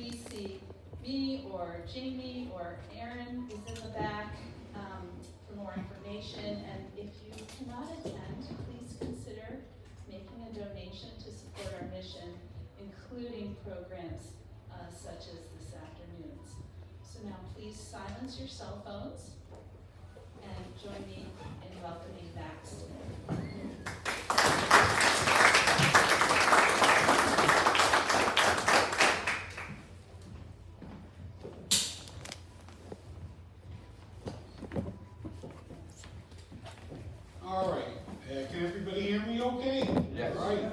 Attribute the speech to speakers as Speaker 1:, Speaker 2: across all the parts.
Speaker 1: please see me or Jamie or Aaron is in the back for more information. And if you cannot attend, please consider making a donation to support our mission, including programs such as this afternoon's. So now please silence your cell phones and join me in welcoming Max.
Speaker 2: All right, can everybody hear me okay?
Speaker 3: Yes.
Speaker 2: All right.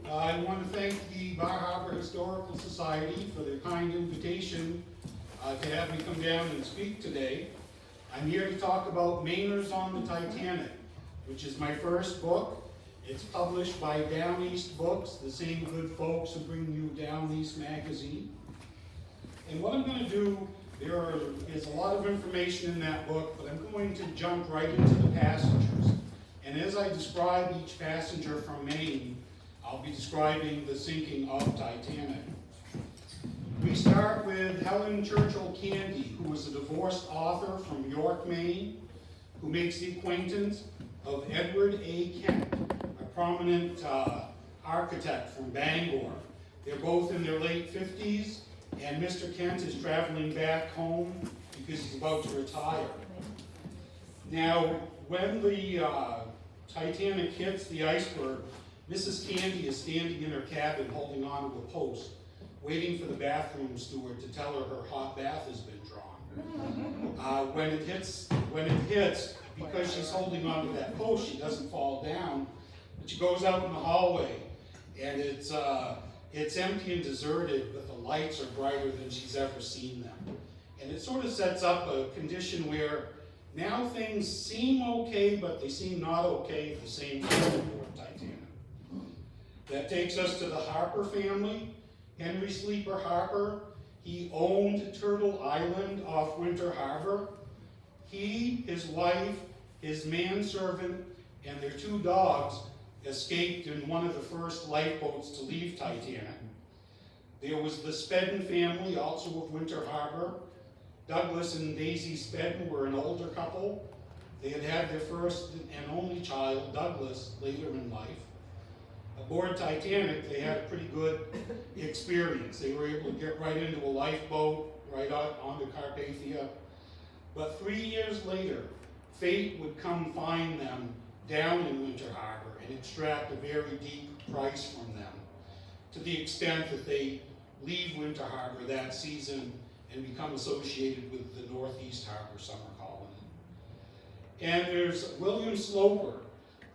Speaker 2: I want to thank the Bar Harbor Historical Society for their kind invitation to have me come down and speak today. I'm here to talk about Mainers on the Titanic, which is my first book. It's published by Down East Books, the same good folks who bring you Down East magazine. And what I'm going to do, there is a lot of information in that book, but I'm going to jump right into the passengers. And as I describe each passenger from Maine, I'll be describing the sinking of Titanic. We start with Helen Churchill Candy, who is a divorced author from York, Maine, who makes the acquaintance of Edward A. Kent, a prominent architect from Bangor. They're both in their late 50s, and Mr. Kent is traveling back home because he's about to retire. Now, when the Titanic hits the iceberg, Mrs. Candy is standing in her cabin holding on to a post, waiting for the bathroom steward to tell her her hot bath has been drawn. When it hits, because she's holding on to that post, she doesn't fall down, but she goes out in the hallway, and it's empty and deserted, but the lights are brighter than she's ever seen them. And it sort of sets up a condition where now things seem okay, but they seem not okay at the same time for Titanic. That takes us to the Harper family. Henry Sleeper Harper, he owned Turtle Island off Winter Harbor. He, his wife, his manservant, and their 2 dogs escaped in one of the first lifeboats to leave Titanic. There was the Spedden family, also of Winter Harbor. Douglas and Daisy Spedden were an older couple. They had had their first and only child, Douglas, later in life. Aboard Titanic, they had a pretty good experience. They were able to get right into a lifeboat, right out onto Carpathia. But 3 years later, fate would come find them down in Winter Harbor and extract a very deep price from them, to the extent that they leave Winter Harbor that season and become associated with the Northeast Harbor Summer Colony. And there's William Sloper,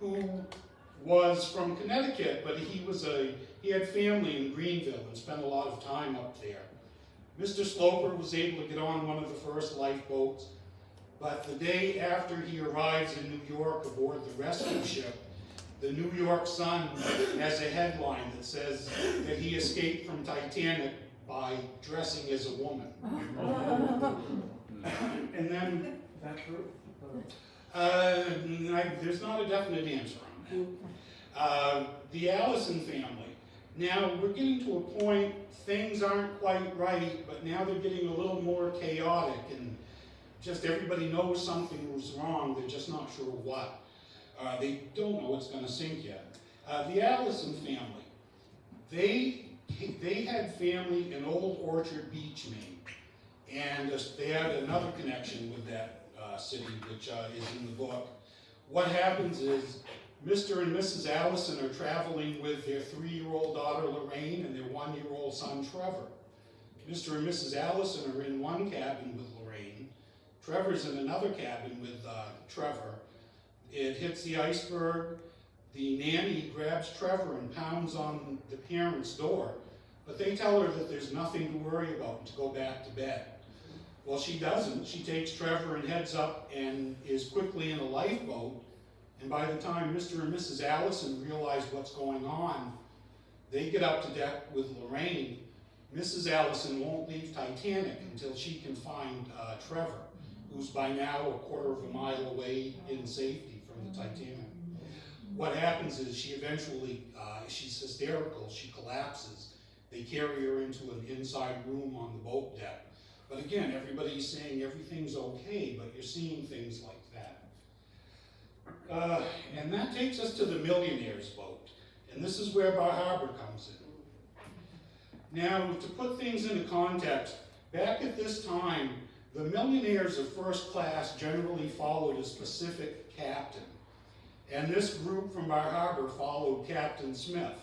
Speaker 2: who was from Connecticut, but he had family in Greenville and spent a lot of time up there. Mr. Sloper was able to get on one of the first lifeboats, but the day after he arrives in New York aboard the rescue ship, the New York Sun has a headline that says that he escaped from Titanic by dressing as a woman. And then,
Speaker 3: Is that true?
Speaker 2: there's not a definite answer on that. The Allison family. Now, we're getting to a point, things aren't quite right, but now they're getting a little more chaotic, and just everybody knows something was wrong, they're just not sure what. They don't know what's going to sink yet. The Allison family, they had family in Old Orchard Beach, Maine, and they had another connection with that city, which is in the book. What happens is Mr. and Mrs. Allison are traveling with their 3-year-old daughter Lorraine and their 1-year-old son Trevor. Mr. and Mrs. Allison are in one cabin with Lorraine. Trevor's in another cabin with Trevor. It hits the iceberg. The nanny grabs Trevor and pounds on the parents' door, but they tell her that there's nothing to worry about and to go back to bed. Well, she doesn't. She takes Trevor and heads up and is quickly in a lifeboat. And by the time Mr. and Mrs. Allison realize what's going on, they get up to deck with Lorraine. Mrs. Allison won't leave Titanic until she can find Trevor, who's by now a quarter of a mile away in safety from the Titanic. What happens is she eventually, she's hysterical, she collapses, They carry her into an inside room on the boat deck. But again, everybody's saying everything's okay, but you're seeing things like that. And that takes us to the Millionaire's boat. And this is where Bar Harbor comes in. Now, to put things into context, back at this time, the Millionaires of first class generally followed a specific captain. And this group from Bar Harbor followed Captain Smith.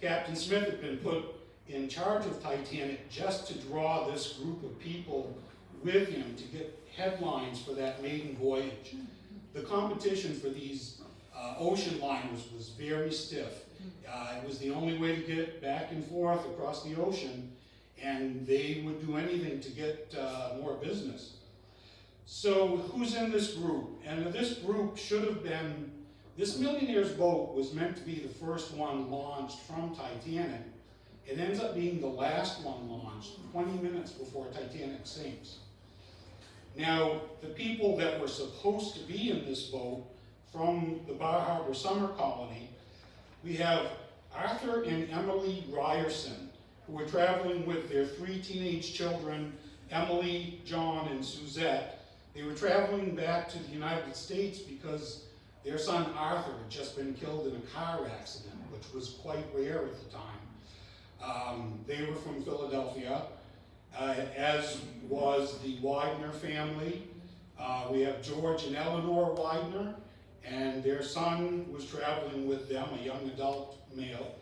Speaker 2: Captain Smith had been put in charge of Titanic just to draw this group of people with him to get headlines for that maiden voyage. The competition for these ocean liners was very stiff. It was the only way to get back and forth across the ocean, and they would do anything to get more business. So who's in this group? And this group should have been, this Millionaire's boat was meant to be the first one launched from Titanic. It ends up being the last one launched 20 minutes before Titanic sinks. Now, the people that were supposed to be in this boat from the Bar Harbor Summer Colony, we have Arthur and Emily Ryerson, who were traveling with their 3 teenage children, Emily, John, and Suzette. They were traveling back to the United States because their son Arthur had just been killed in a car accident, which was quite rare at the time. They were from Philadelphia, as was the Widener family. We have George and Eleanor Widener, and their son was traveling with them, a young adult male.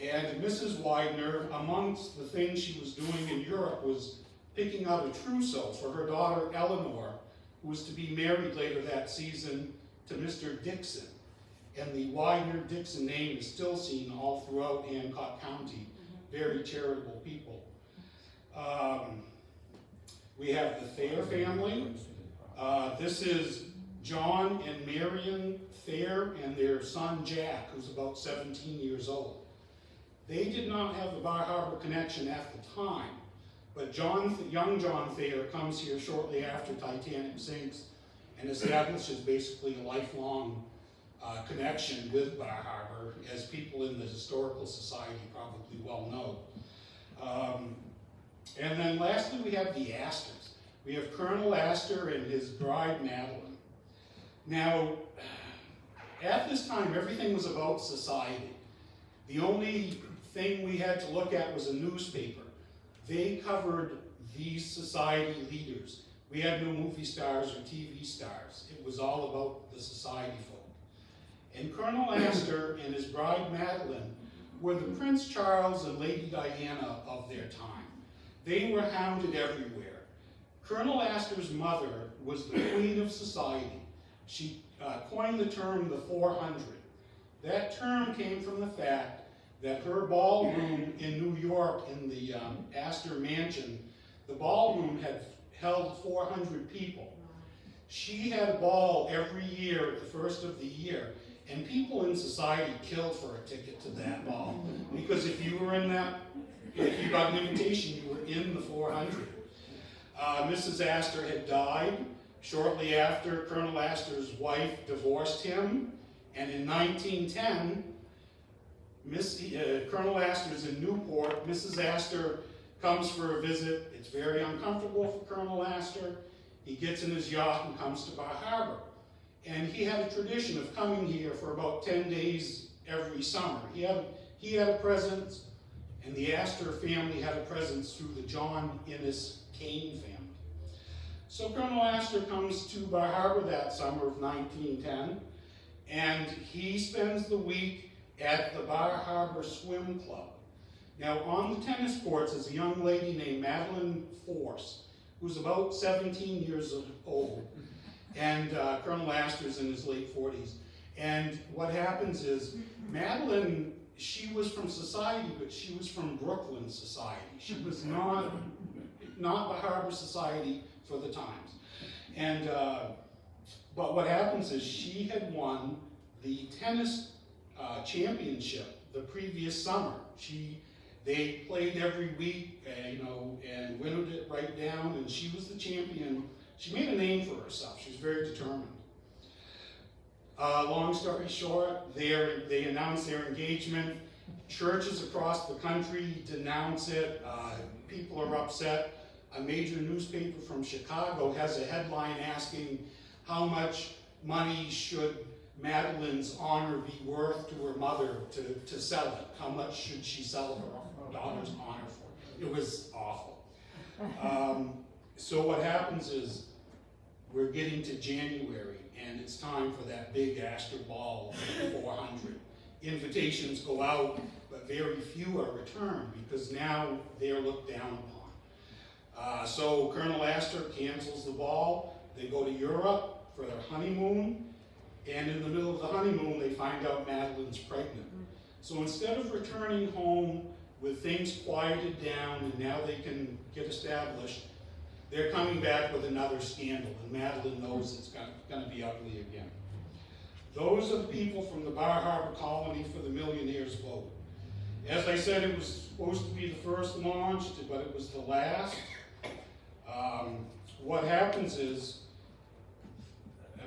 Speaker 2: And Mrs. Widener, amongst the things she was doing in Europe, was picking out a trousseau for her daughter Eleanor, who was to be married later that season to Mr. Dixon. And the Widener-Dixon name is still seen all throughout Hancock County. Very charitable people. We have the Thayer family. This is John and Marion Thayer and their son Jack, who's about 17 years old. They did not have the Bar Harbor connection at the time, but young John Thayer comes here shortly after Titanic sinks and establishes basically a lifelong connection with Bar Harbor, as people in the Historical Society probably well know. And then lastly, we have the Astors. We have Colonel Astor and his bride, Madeleine. Now, at this time, everything was about society. The only thing we had to look at was a newspaper. They covered these society leaders. We had no movie stars or TV stars. It was all about the society folk. And Colonel Astor and his bride, Madeleine, were the Prince Charles and Lady Diana of their time. They were hounded everywhere. Colonel Astor's mother was the queen of society. She coined the term the 400. That term came from the fact that her ballroom in New York, in the Astor Mansion, the ballroom had held 400 people. She had a ball every year at the first of the year, and people in society killed for a ticket to that ball. Because if you were in that, if you got an invitation, you were in the 400. Mrs. Astor had died shortly after Colonel Astor's wife divorced him, and in 1910, Colonel Astor's in Newport. Mrs. Astor comes for a visit. It's very uncomfortable for Colonel Astor. He gets in his yacht and comes to Bar Harbor. And he had a tradition of coming here for about 10 days every summer. He had a presence, and the Astor family had a presence through the John Innes Kane family. So Colonel Astor comes to Bar Harbor that summer of 1910, and he spends the week at the Bar Harbor Swim Club. Now, on the tennis courts is a young lady named Madeleine Force, who's about 17 years old, and Colonel Astor's in his late 40s. And what happens is, Madeleine, she was from society, but she was from Brooklyn society. She was not Bar Harbor society for the times. And, but what happens is, she had won the tennis championship the previous summer. They played every week, and winnowed it right down, and she was the champion. She made a name for herself. She was very determined. Long story short, they announced their engagement, Churches across the country denounce it. People are upset. A major newspaper from Chicago has a headline asking how much money should Madeleine's honor be worth to her mother to sell it. How much should she sell her daughter's honor for? It was awful. So what happens is we're getting to January and it's time for that big Astor Ball 400. Invitations go out, but very few are returned because now they're looked down upon. So Colonel Astor cancels the ball. They go to Europe for their honeymoon, and in the middle of the honeymoon, they find out Madeleine's pregnant. So instead of returning home with things quieted down and now they can get established, they're coming back with another scandal, and Madeleine knows it's going to be ugly again. Those are the people from the Bar Harbor colony for the Millionaire's vote. As I said, it was supposed to be the first launched, but it was the last. What happens is,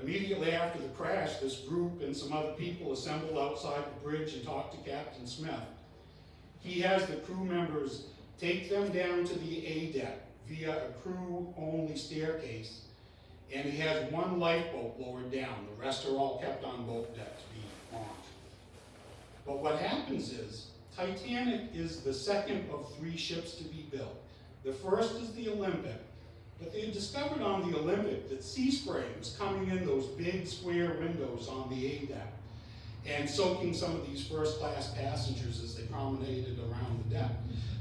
Speaker 2: immediately after the crash, this group and some other people assembled outside the bridge and talked to Captain Smith. He has the crew members take them down to the A deck via a crew-only staircase, and he has one lifeboat lowered down. The rest are all kept on boat deck to be launched. But what happens is, Titanic is the second of 3 ships to be built. The first is the Olympic, but they had discovered on the Olympic that sea spray was coming in those big square windows on the A deck and soaking some of these first-class passengers as they promenaded around the deck.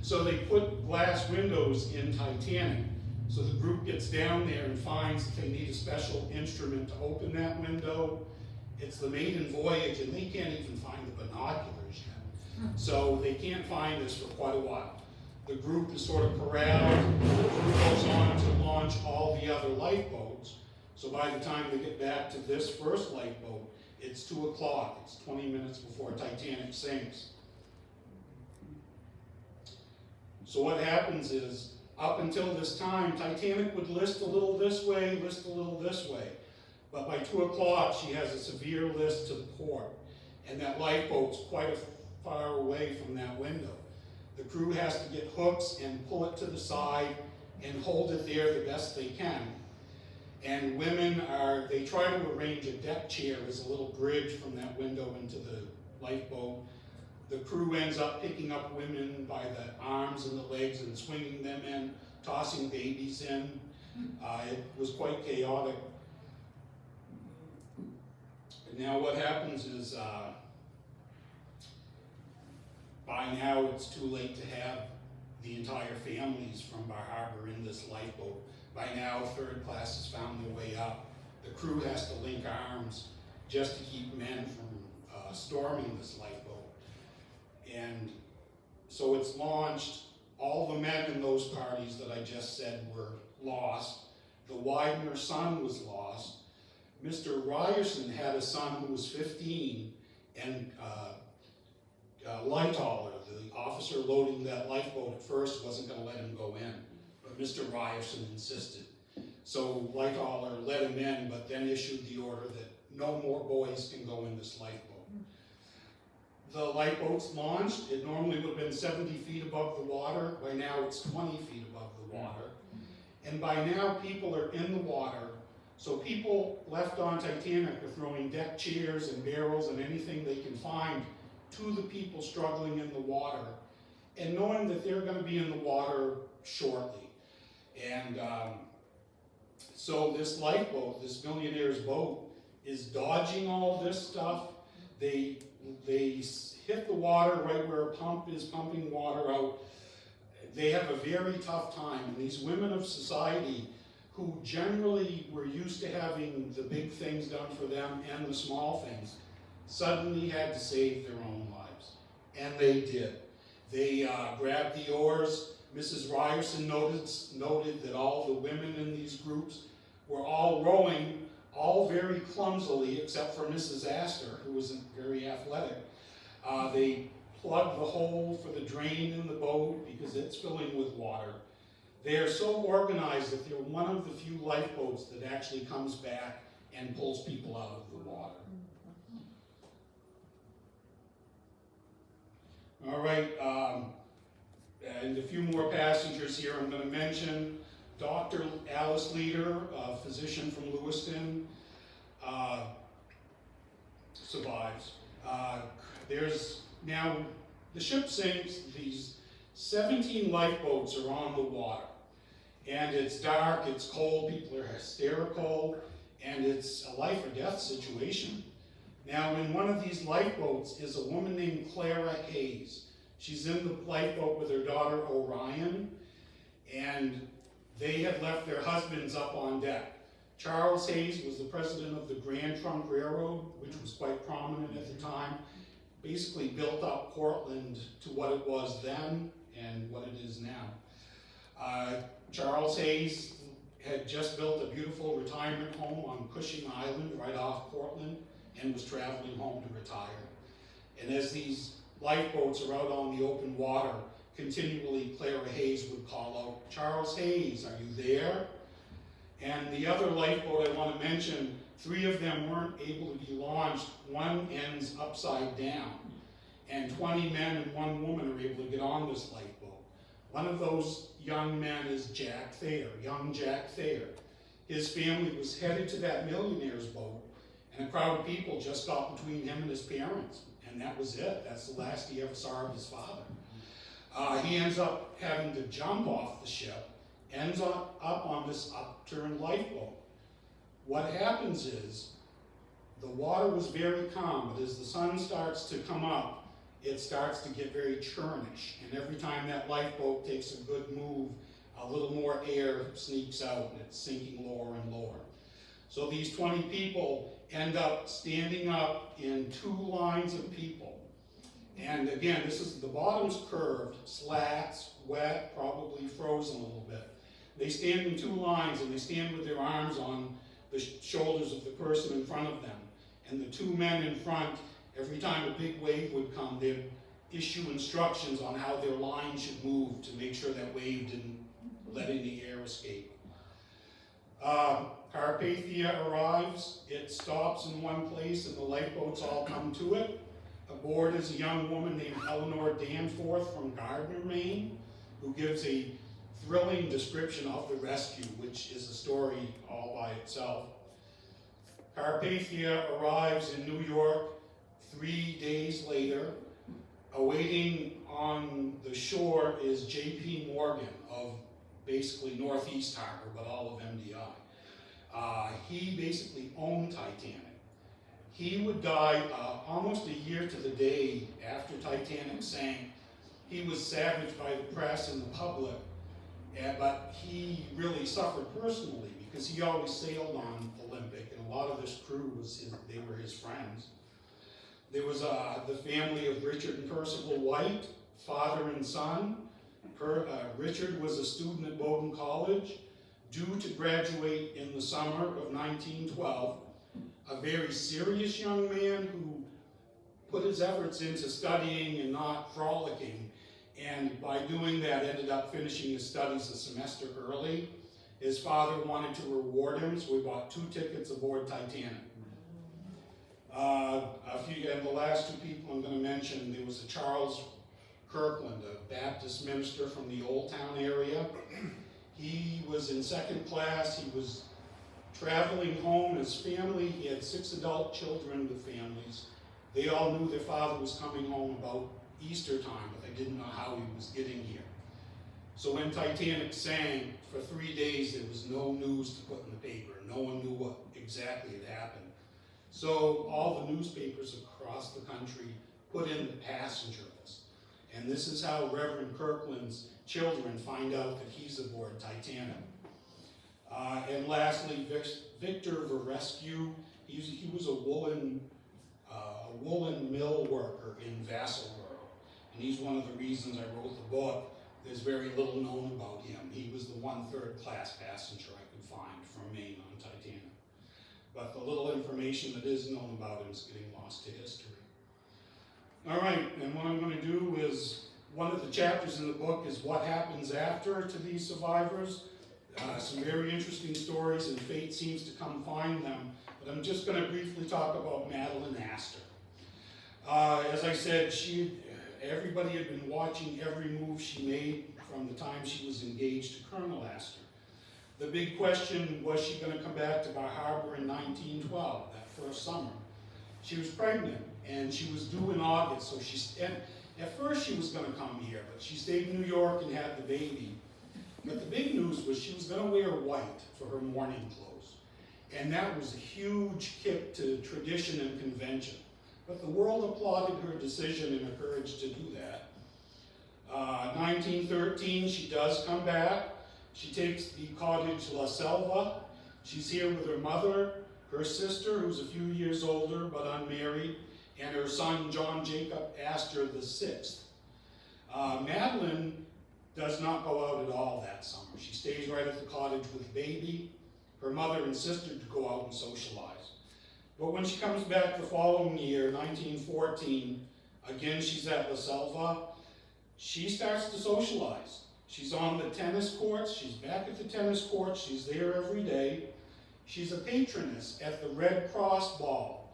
Speaker 2: So they put glass windows in Titanic. So the group gets down there and finds that they need a special instrument to open that window. It's the maiden voyage, and they can't even find the binoculars yet. So they can't find this for quite a while. The group is sort of corralled. The crew goes on to launch all the other lifeboats. So by the time they get back to this first lifeboat, it's 2 o'clock. It's 20 minutes before Titanic sinks. So what happens is, up until this time, Titanic would list a little this way, list a little this way. But by 2 o'clock, she has a severe list to the port. And that lifeboat's quite far away from that window. The crew has to get hooks and pull it to the side and hold it there the best they can. And women they try to arrange a deck chair as a little bridge from that window into the lifeboat. The crew ends up picking up women by the arms and the legs and swinging them in, tossing babies in. It was quite chaotic. And now what happens is, by now it's too late to have the entire families from Bar Harbor in this lifeboat. By now, 3rd class has found their way up. The crew has to link arms just to keep men from storming this lifeboat. And so it's launched. All the men in those parties that I just said were lost. The Widener son was lost. Mr. Ryerson had a son who was 15, and Lightaller, the officer loading that lifeboat at first, wasn't going to let him go in, but Mr. Ryerson insisted. So Lightaller let him in, but then issued the order that no more boys can go in this lifeboat. The lifeboat's launched. It normally would have been 70 feet above the water. By now it's 20 feet above the water. And by now people are in the water. So people left on Titanic are throwing deck chairs and barrels and anything they can find to the people struggling in the water, and knowing that they're going to be in the water shortly. And so this lifeboat, this Millionaire's boat, is dodging all this stuff. They hit the water right where a pump is pumping water out. They have a very tough time. And these women of society, who generally were used to having the big things done for them and the small things, suddenly had to save their own lives. And they did. They grabbed the oars. Mrs. Ryerson noted that all the women in these groups were all rowing, all very clumsily, except for Mrs. Astor, who wasn't very athletic. They plugged the hole for the drain in the boat because it's filling with water. They are so organized that they're one of the few lifeboats that actually comes back and pulls people out of the water. All right, and a few more passengers here I'm going to mention. Dr. Alice Leader, a physician from Lewiston, survives. There's now, the ship sinks, these 17 lifeboats are on the water. And it's dark, it's cold, people are hysterical, and it's a life or death situation. Now, in one of these lifeboats is a woman named Clara Hayes. She's in the lifeboat with her daughter Orion, and they had left their husbands up on deck. Charles Hayes was the president of the Grand Trunk Railroad, which was quite prominent at the time. Basically built up Portland to what it was then and what it is now. Charles Hayes had just built a beautiful retirement home on Cushing Island right off Portland and was traveling home to retire. And as these lifeboats are out on the open water, continually Clara Hayes would call out, "Charles Hayes, are you there?" And the other lifeboat I want to mention, 3 of them weren't able to be launched. One ends upside down. And 20 men and 1 woman are able to get on this lifeboat. One of those young men is Jack Thayer, young Jack Thayer. His family was headed to that Millionaire's boat, and a crowd of people just got between him and his parents. And that was it. That's the last he ever saw of his father. He ends up having to jump off the ship, ends up on this upturned lifeboat. What happens is, the water was very calm, but as the sun starts to come up, it starts to get very churnish. And every time that lifeboat takes a good move, a little more air sneaks out and it's sinking lower and lower. So these 20 people end up standing up in 2 lines of people. And again, the bottom's curved, slats, wet, probably frozen a little bit. They stand in 2 lines, and they stand with their arms on the shoulders of the person in front of them. And the 2 men in front, every time a big wave would come, they'd issue instructions on how their line should move to make sure that wave didn't let any air escape. Carpathia arrives, it stops in one place, and the lifeboats all come to it. Aboard is a young woman named Eleanor Danforth from Gardner, Maine, who gives a thrilling description of the rescue, which is a story all by itself. Carpathia arrives in New York 3 days later. Awaiting on the shore is J.P. Morgan of basically Northeast Harbor, but all of MDI. He basically owned Titanic. He would die almost a year to the day after Titanic sank. He was savaged by the press and the public, but he really suffered personally because he always sailed on Olympic, and a lot of this crew they were his friends. There was the family of Richard and Percival White, father and son. Richard was a student at Bowdoin College, due to graduate in the summer of 1912. A very serious young man who put his efforts into studying and not frolicking, and by doing that ended up finishing his studies a semester early. His father wanted to reward him, so we bought 2 tickets aboard Titanic. And the last 2 people I'm going to mention, there was a Charles Kirkland, a Baptist minister from the Old Town area. He was in 2nd class. He was traveling home. His family, he had 6 adult children with families. They all knew their father was coming home about Easter time, but they didn't know how he was getting here. So when Titanic sank, for 3 days there was no news to put in the paper. No one knew what exactly had happened. So all the newspapers across the country put in the passenger list. And this is how Reverend Kirkland's children find out that he's aboard Titanic. And lastly, Victor Varescu, he was a woolen mill worker in Vassalboro. And he's one of the reasons I wrote the book. There's very little known about him. He was the 1/3 class passenger I could find from Maine on Titanic. But the little information that is known about him is getting lost to history. All right, and what I'm going to do is, one of the chapters in the book is what happens after to these survivors. Some very interesting stories, and fate seems to come find them. But I'm just going to briefly talk about Madeleine Astor. As I said, everybody had been watching every move she made from the time she was engaged to Colonel Astor. The big question, was she going to come back to Bar Harbor in 1912, that first summer? She was pregnant, and she was due in August, so at first she was going to come here, but she stayed in New York and had the baby. But the big news was she was going to wear white for her mourning clothes. And that was a huge kick to tradition and convention. But the world applauded her decision and her courage to do that. 1913, she does come back. She takes the cottage La Selva. She's here with her mother, her sister, who's a few years older but unmarried, and her son, John Jacob Astor VI. Madeleine does not go out at all that summer. She stays right at the cottage with the baby. Her mother and sister go out and socialize. But when she comes back the following year, 1914, again she's at La Selva, she starts to socialize. She's on the tennis courts, she's back at the tennis courts, she's there every day. She's a patroness at the Red Cross Ball,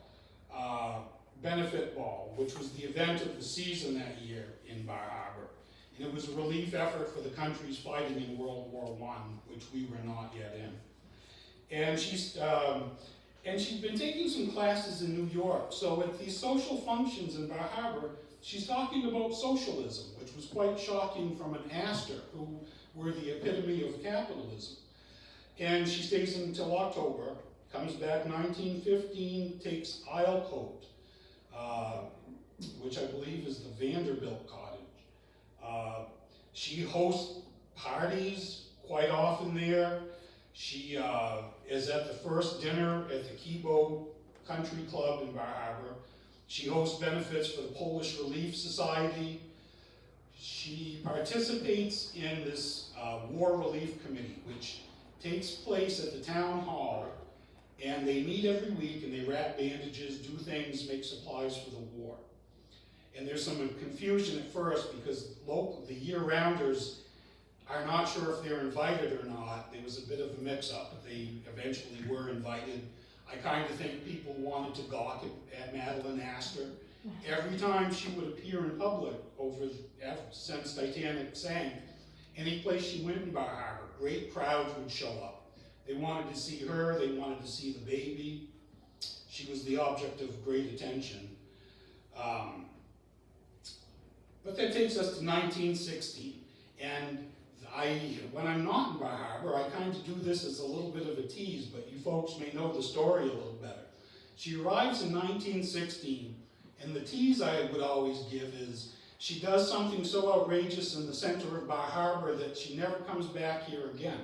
Speaker 2: benefit ball, which was the event of the season that year in Bar Harbor. And it was a relief effort for the countries fighting in World War I, which we were not yet in. And she's been taking some classes in New York. So at these social functions in Bar Harbor, she's talking about socialism, which was quite shocking from an Astor, who were the epitome of capitalism. And she stays until October, comes back 1915, takes Islecote, which I believe is the Vanderbilt cottage. She hosts parties quite often there. She is at the first dinner at the Kibo Country Club in Bar Harbor. She hosts benefits for the Polish Relief Society. She participates in this War Relief Committee, which takes place at the town hall, and they meet every week and they wrap bandages, do things, make supplies for the war. And there's some confusion at first because the year-rounders are not sure if they're invited or not. There was a bit of a mix-up, but they eventually were invited. I kind of think people wanted to gawk at Madeleine Astor. Every time she would appear in public since Titanic sank, any place she went in Bar Harbor, great crowds would show up. They wanted to see her, they wanted to see the baby. She was the object of great attention. But that takes us to 1916. And when I'm not in Bar Harbor, I kind of do this as a little bit of a tease, but you folks may know the story a little better. She arrives in 1916, and the tease I would always give is she does something so outrageous in the center of Bar Harbor that she never comes back here again.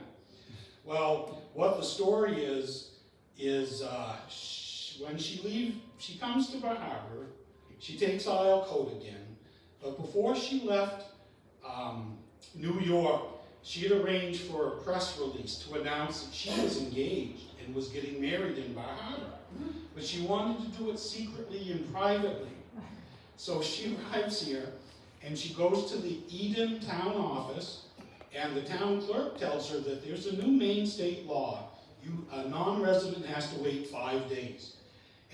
Speaker 2: Well, what the story is when she comes to Bar Harbor, she takes Islecote again, but before she left New York, she had arranged for a press release to announce that she was engaged and was getting married in Bar Harbor. But she wanted to do it secretly and privately. So she arrives here, and she goes to the Eden town office, and the town clerk tells her that there's a new Maine state law. A non-resident has to wait 5 days.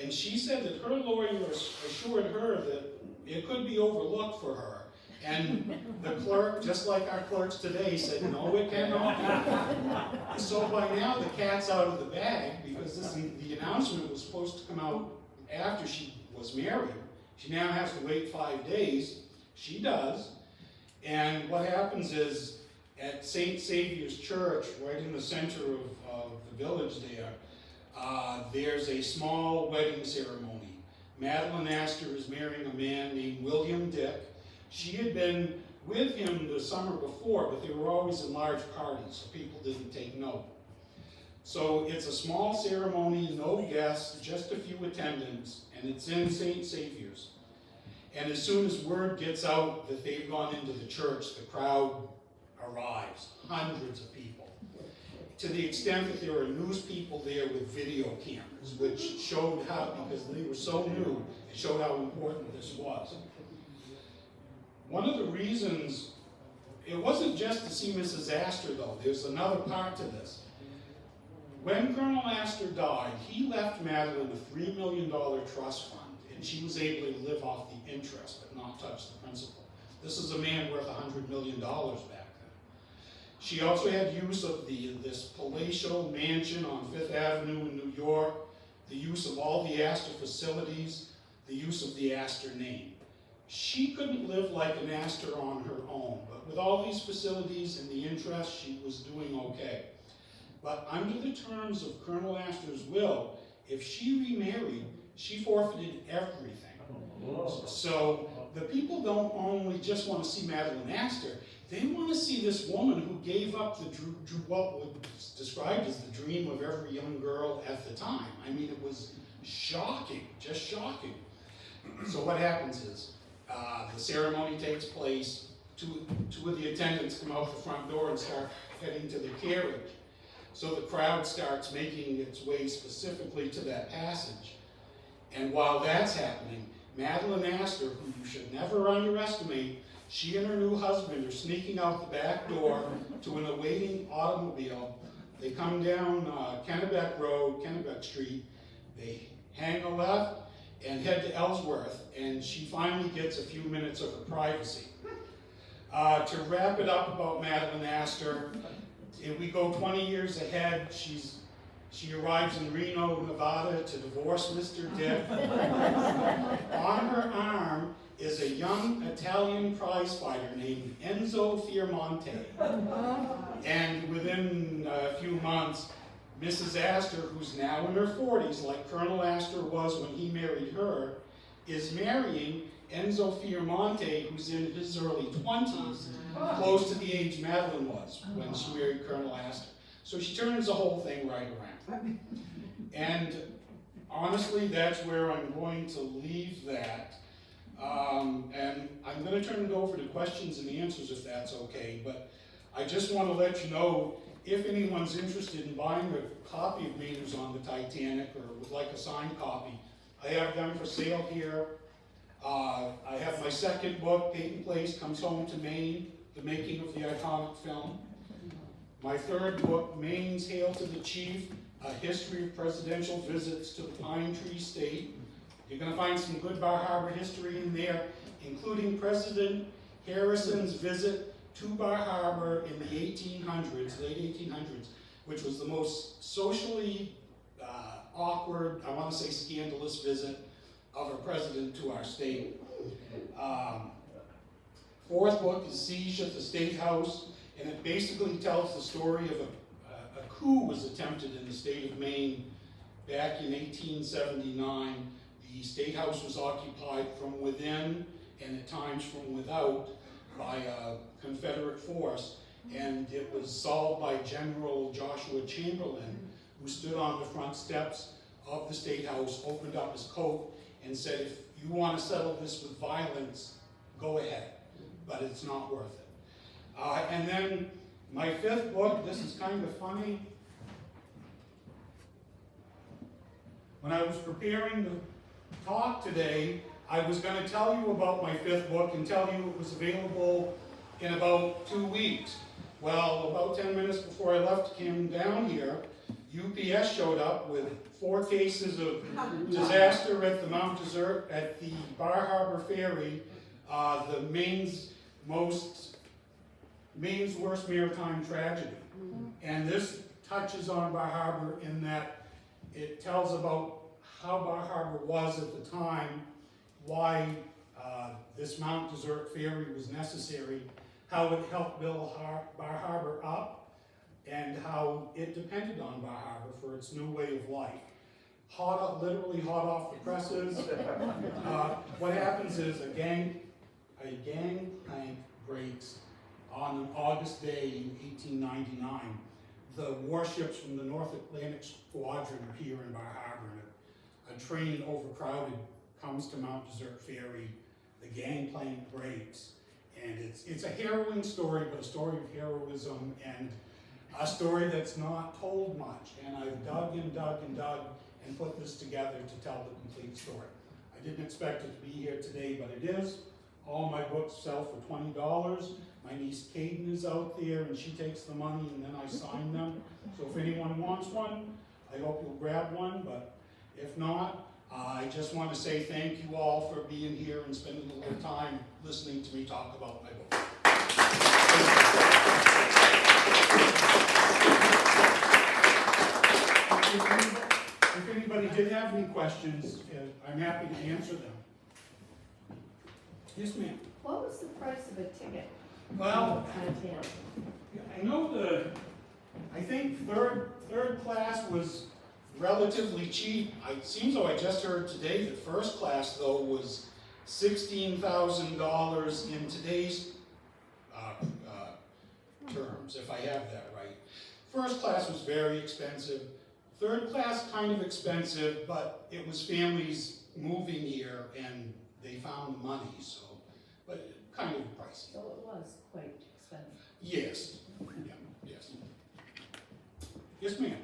Speaker 2: And she said that her lawyer assured her that it could be overlooked for her. And the clerk, just like our clerks today, said, no, it cannot be. So by now, the cat's out of the bag, because the announcement was supposed to come out after she was married. She now has to wait 5 days. She does. And what happens is, at St. Saviour's Church, right in the center of the village there, there's a small wedding ceremony. Madeleine Astor is marrying a man named William Dick. She had been with him the summer before, but they were always in large parties, so people didn't take note. So it's a small ceremony, no guests, just a few attendants, and it's in St. Saviour's. And as soon as word gets out that they've gone into the church, the crowd arrives, hundreds of people, to the extent that there are news people there with video cameras, which showed how, because they were so new, it showed how important this was. One of the reasons, it wasn't just to see Mrs. Astor though, there's another part to this. When Colonel Astor died, he left Madeleine a $3 million trust fund. and she was able to live off the interest but not touch the principal. This is a man worth $100 million back then. She also had use of this palatial mansion on Fifth Avenue in New York, the use of all the Astor facilities, the use of the Astor name. She couldn't live like an Astor on her own, but with all these facilities and the interest, she was doing okay. But under the terms of Colonel Astor's will, if she remarried, she forfeited everything. So the people don't only just want to see Madeleine Astor, they want to see this woman who gave up what was described as the dream of every young girl at the time. I mean, it was shocking, just shocking. So what happens is, the ceremony takes place, two of the attendants come out the front door and start heading to the carriage. So the crowd starts making its way specifically to that passage. And while that's happening, Madeleine Astor, who you should never underestimate, she and her new husband are sneaking out the back door to an awaiting automobile. They come down Kennebec Road, Kennebec Street, they hang a left and head to Ellsworth, and she finally gets a few minutes of her privacy. To wrap it up about Madeleine Astor, if we go 20 years ahead, she arrives in Reno, Nevada to divorce Mr. Dick. On her arm is a young Italian prize fighter named Enzo Fiermonte. And within a few months, Mrs. Astor, who's now in her 40s, like Colonel Astor was when he married her, is marrying Enzo Fiermonte, who's in his early 20s, close to the age Madeleine was when she married Colonel Astor. So she turns the whole thing right around. And honestly, that's where I'm going to leave that. And I'm going to turn it over to questions and answers if that's okay. But I just want to let you know, if anyone's interested in buying a copy of Maynard's on the Titanic or would like a signed copy, I have them for sale here. I have my second book, Peyton Place Comes Home to Maine, the making of the iconic film. My third book, Maine's Hail to the Chief, a history of presidential visits to the Pine Tree State. You're going to find some good Bar Harbor history in there, including President Harrison's visit to Bar Harbor in the 1800s, late 1800s, which was the most socially awkward, I want to say scandalous visit of a president to our state. Fourth book is Siege at the State House, and it basically tells the story of a coup was attempted in the state of Maine back in 1879. The State House was occupied from within and at times from without by a Confederate force, and it was solved by General Joshua Chamberlain, who stood on the front steps of the State House, opened up his coat, and said, if you want to settle this with violence, go ahead, but it's not worth it. And then my fifth book, this is kind of funny. When I was preparing to talk today, I was going to tell you about my fifth book and tell you it was available in about 2 weeks. Well, about 10 minutes before I left, came down here, UPS showed up with 4 cases of disaster at the Mount Desert, at the Bar Harbor Ferry, the Maine's worst maritime tragedy. And this touches on Bar Harbor in that it tells about how Bar Harbor was at the time, why this Mount Desert Ferry was necessary, how it helped build Bar Harbor up, and how it depended on Bar Harbor for its new way of life. Literally hot off the presses. What happens is a gangplank breaks on an August day in 1899. The warships from the North Atlantic Squadron are here in Bar Harbor, and a train overcrowded comes to Mount Desert Ferry. The gangplank breaks, and it's a harrowing story, but a story of heroism, and a story that's not told much. And I've dug and dug and dug and put this together to tell the complete story. I didn't expect it to be here today, but it is. All my books sell for $20. My niece Caden is out there, and she takes the money, and then I sign them. So if anyone wants one, I hope you'll grab one, but if not, I just want to say thank you all for being here and spending a little time listening to me talk about my book. If anybody did have any questions, I'm happy to answer them. Yes, ma'am.
Speaker 3: What was the price of a ticket?
Speaker 2: Well,
Speaker 3: Titanic.
Speaker 2: I know I think third class was relatively cheap. It seems though I just heard today that first class though was $16,000 in today's terms, if I have that right. First class was very expensive. Third class kind of expensive, but it was families moving here and they found the money, so, but kind of pricey.
Speaker 3: So it was quite expensive.
Speaker 2: Yes, yeah, yes. Yes, ma'am.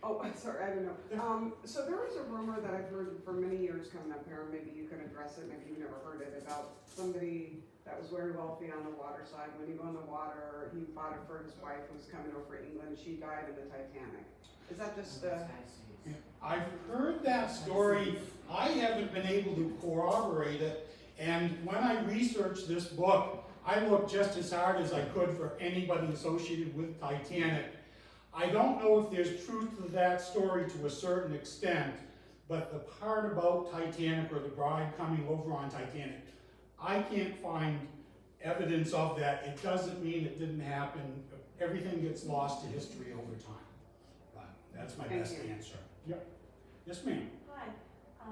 Speaker 4: Oh, I'm sorry, I don't know. So there was a rumor that I've heard for many years coming up here, and maybe you could address it, maybe you've never heard it, about somebody that was very wealthy on the water side. When you go in the water, he bought it for his wife who was coming over from England. She died in the Titanic. Is that just
Speaker 2: I've heard that story. I haven't been able to corroborate it. And when I researched this book, I looked just as hard as I could for anybody associated with Titanic. I don't know if there's truth to that story to a certain extent, but the part about Titanic or the bride coming over on Titanic, I can't find evidence of that. It doesn't mean it didn't happen. Everything gets lost to history over time. But that's my best answer. Yep. Yes, ma'am.
Speaker 5: Hi, I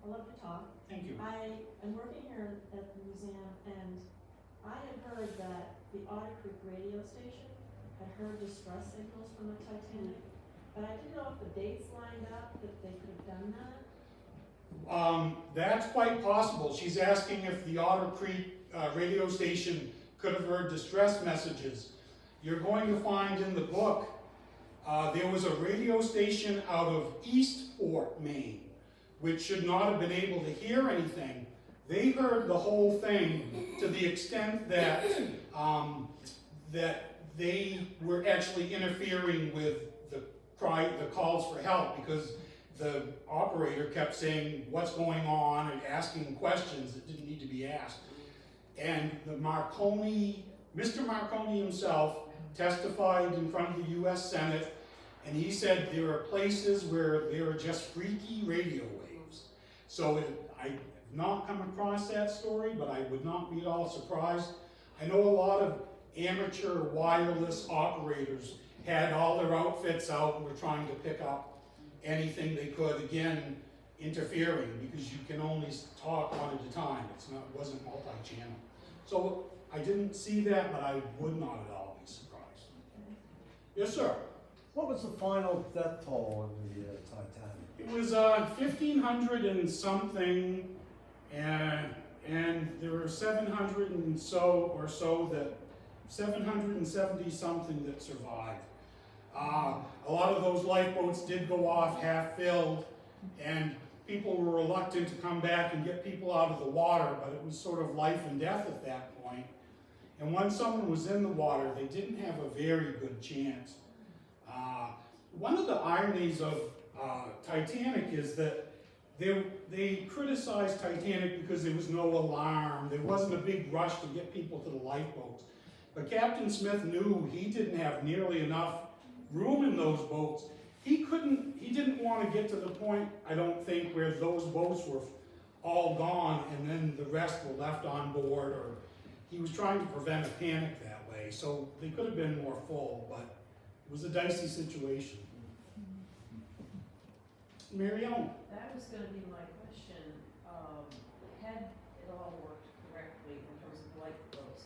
Speaker 5: love to talk.
Speaker 2: Thank you.
Speaker 5: I am working here at the museum, and I had heard that the Otter Creek radio station had heard distress signals from the Titanic, but I didn't know if the dates lined up that they could have done that.
Speaker 2: That's quite possible. She's asking if the Otter Creek radio station could have heard distress messages. You're going to find in the book, there was a radio station out of Eastport, Maine, which should not have been able to hear anything. They heard the whole thing to the extent that that they were actually interfering with the calls for help, because the operator kept saying what's going on and asking questions that didn't need to be asked. And Mr. Marconi himself testified in front of the US Senate, and he said there are places where there are just freaky radio waves. So I have not come across that story, but I would not be at all surprised. I know a lot of amateur wireless operators had all their outfits out and were trying to pick up anything they could, again, interfering, because you can only talk one at a time. It wasn't multi-channel. So I didn't see that, but I would not at all be surprised. Yes, sir.
Speaker 6: What was the final death toll on the Titanic?
Speaker 2: It was 1,500 and something, and there were 700 and so that 770 something that survived. A lot of those lifeboats did go off half filled, and people were reluctant to come back and get people out of the water, but it was sort of life and death at that point. And when someone was in the water, they didn't have a very good chance. One of the ironies of Titanic is that they criticized Titanic because there was no alarm. There wasn't a big rush to get people to the lifeboats. But Captain Smith knew he didn't have nearly enough room in those boats. He didn't want to get to the point, I don't think, where those boats were all gone and then the rest were left on board, or he was trying to prevent a panic that way. So they could have been more full, but it was a dicey situation. Mary Ellen.
Speaker 7: That was going to be my question. Had it all worked correctly in terms of lifeboats,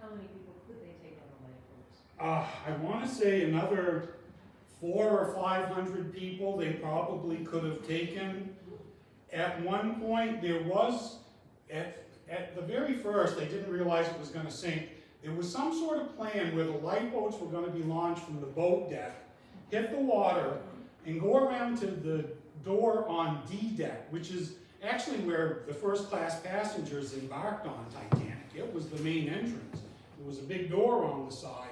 Speaker 7: how many people could they take on the lifeboats?
Speaker 2: I want to say another 400 or 500 people they probably could have taken. At one point, there was, at the very first, they didn't realize it was going to sink. There was some sort of plan where the lifeboats were going to be launched from the boat deck, hit the water, and go around to the door on D deck, which is actually where the first class passengers embarked on Titanic. It was the main entrance. There was a big door on the side.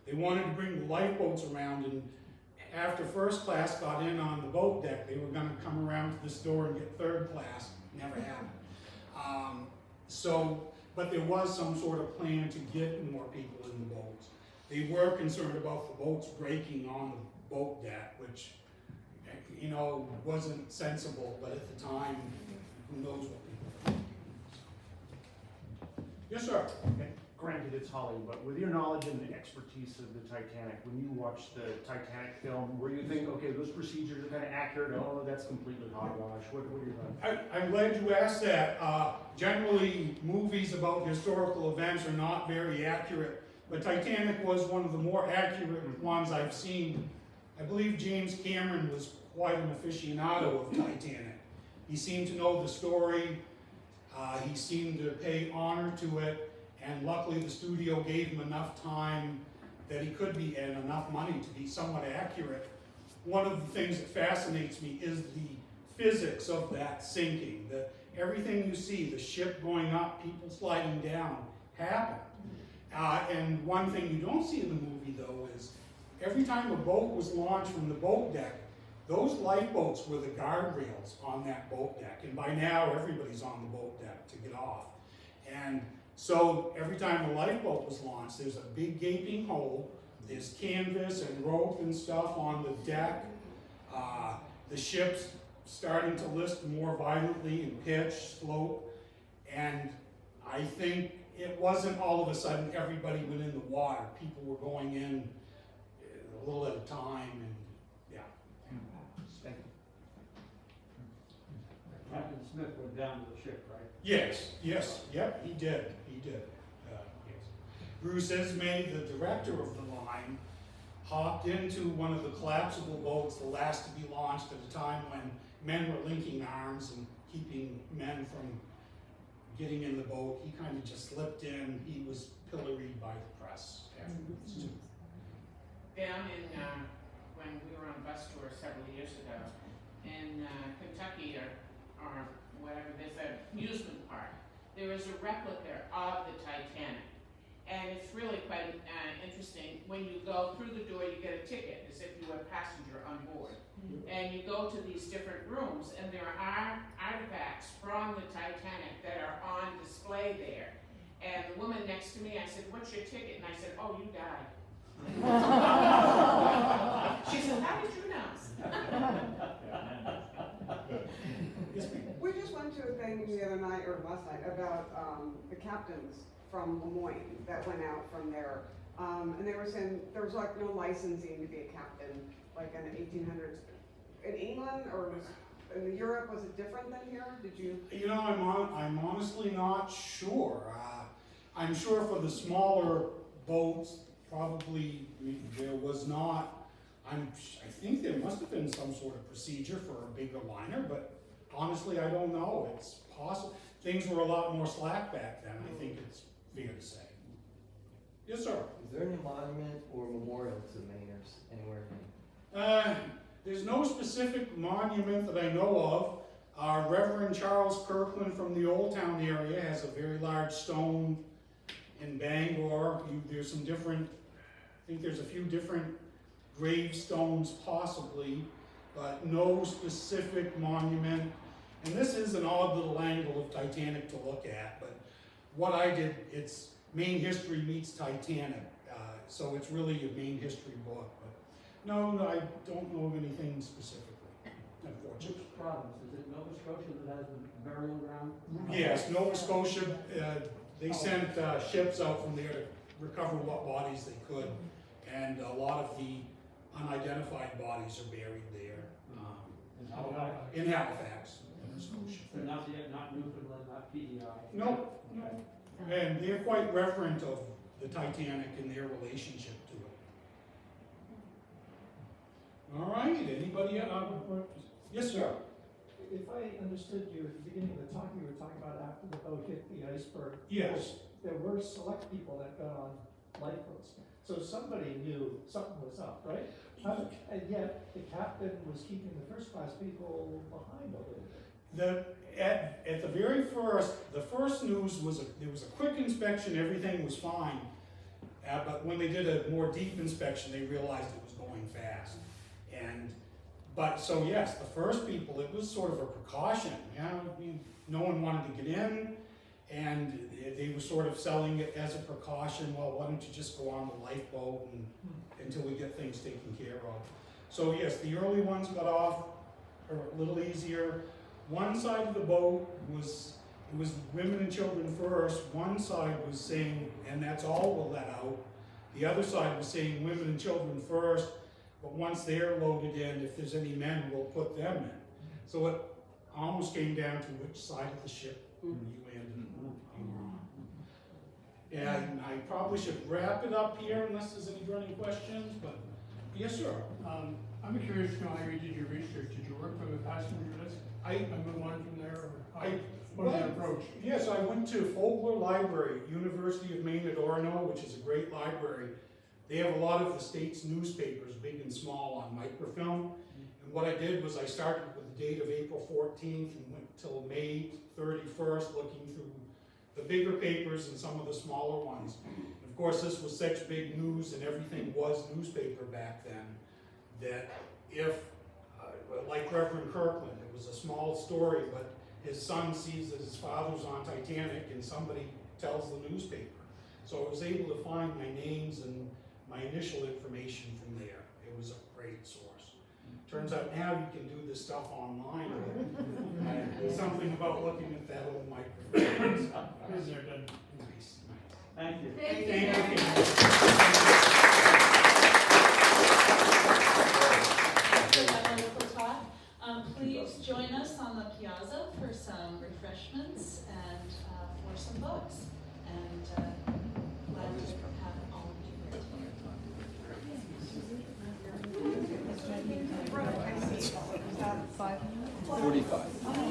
Speaker 2: They wanted to bring the lifeboats around and after first class got in on the boat deck, they were gonna come around to this door and get third class. Never happened. But there was some sort of plan to get more people in the boats. They were concerned about the boats breaking on the boat deck, which, you know, wasn't sensible, but at the time, who knows what people were thinking. Yes, sir.
Speaker 8: Granted, it's Hollywood, but with your knowledge and expertise of the Titanic, when you watched the Titanic film, were you thinking, okay, those procedures are kind of accurate, oh, that's completely hogwash, what are your thoughts?
Speaker 2: I'm glad you asked that. Generally, movies about historical events are not very accurate, but Titanic was one of the more accurate ones I've seen. I believe James Cameron was quite an aficionado of Titanic. He seemed to know the story, he seemed to pay honor to it, and luckily the studio gave him enough time that he could be, and enough money to be somewhat accurate. One of the things that fascinates me is the physics of that sinking. Everything you see, the ship going up, people sliding down, happened. And one thing you don't see in the movie though is every time a boat was launched from the boat deck, those lifeboats were the guardrails on that boat deck. And by now everybody's on the boat deck to get off. And so every time a lifeboat was launched, there's a big gaping hole, there's canvas and rope and stuff on the deck. The ship's starting to list more violently in pitch, slope, and I think it wasn't all of a sudden everybody went in the water. People were going in a little at a time, and yeah.
Speaker 8: Thank you.
Speaker 9: Captain Smith went down to the ship, right?
Speaker 2: Yes, yep, he did. Yes. Bruce Ismay, the director of the line, hopped into one of the collapsible boats, the last to be launched at a time when men were linking arms and keeping men from getting in the boat. He kind of just slipped in. He was pilloried by the press afterwards too.
Speaker 10: Down in, when we were on bus tour several years ago, in Kentucky or whatever, there's an amusement park. There is a replica of the Titanic. And it's really quite interesting. When you go through the door, you get a ticket as if you were a passenger on board. And you go to these different rooms, and there are artifacts from the Titanic that are on display there. And the woman next to me, I said, "What's your ticket?" And I said, "Oh, you died." She said, "How did you know?"
Speaker 4: We just went to a thing the other night, or last night, about the captains from Lemoyne that went out from there. And they were saying there was like no licensing to be a captain, like in the 1800s. In England or in Europe, was it different than here? Did you?
Speaker 2: You know, I'm honestly not sure. I'm sure for the smaller boats, probably there was not. I think there must have been some sort of procedure for a bigger liner, but honestly, I don't know. It's possible. Things were a lot more slack back then. I think it's fair to say. Yes, sir.
Speaker 11: Is there any monument or memorial to the Mainers anywhere in Maine?
Speaker 2: There's no specific monument that I know of. Reverend Charles Kirkland from the Old Town area has a very large stone in Bangor. There's some different, I think there's a few different gravestones possibly, but no specific monument. And this is an odd little angle of Titanic to look at, but what I did, it's Maine history meets Titanic. So it's really a Maine history book. But no, I don't know of anything specifically, unfortunately.
Speaker 9: Which province? Is it Nova Scotia that has the burial ground?
Speaker 2: Yes, Nova Scotia, they sent ships out from there to recover what bodies they could. And a lot of the unidentified bodies are buried there. In Halifax, Nova Scotia.
Speaker 9: So not Newfoundland, not PEI?
Speaker 2: No. And they're quite reverent of the Titanic and their relationship to it. All right, anybody else? Yes, sir.
Speaker 12: If I understood you at the beginning of the talk, you were talking about after the boat hit the iceberg.
Speaker 2: Yes.
Speaker 12: There were select people that got on lifeboats. So somebody knew something was up, right? And yet the captain was keeping the first class people behind a little bit.
Speaker 2: At the very first, the first news was there was a quick inspection, everything was fine. But when they did a more deep inspection, they realized it was going fast. But, so yes, the first people, it was sort of a precaution, no one wanted to get in, and they were sort of selling it as a precaution, well, why don't you just go on the lifeboat and, until we get things taken care of. So yes, the early ones got off a little easier. One side of the boat was, it was women and children first. One side was saying, and that's all we'll let out. The other side was saying women and children first, but once they're loaded in, if there's any men, we'll put them in. So it almost came down to which side of the ship you landed on. And I probably should wrap it up here unless there's any burning questions, but yes, sir.
Speaker 13: I'm curious to know how you did your research. Did you work for the passenger list?
Speaker 2: I
Speaker 13: move on from there, or how,
Speaker 2: I-
Speaker 13: what was your approach?
Speaker 2: Yes, I went to Fogler Library, University of Maine at Orono, which is a great library. They have a lot of the state's newspapers, big and small, on microfilm. And what I did was I started with the date of April 14th and went till May 31st, looking through the bigger papers and some of the smaller ones. And of course, this was such big news and everything was newspaper back then, that if, like Reverend Kirkland, it was a small story, but his son sees that his father's on Titanic and somebody tells the newspaper. So I was able to find my names and my initial information from there. It was a great source. Turns out now you can do this stuff online. Something about looking at that old microphone.
Speaker 13: Is there done?
Speaker 2: Nice, nice.
Speaker 9: Thank you.
Speaker 2: Thank you.
Speaker 1: After that wonderful talk, please join us on the piazza for some refreshments and for some books. And glad to have all of you here today.
Speaker 3: Is that 5 minutes?
Speaker 11: 45.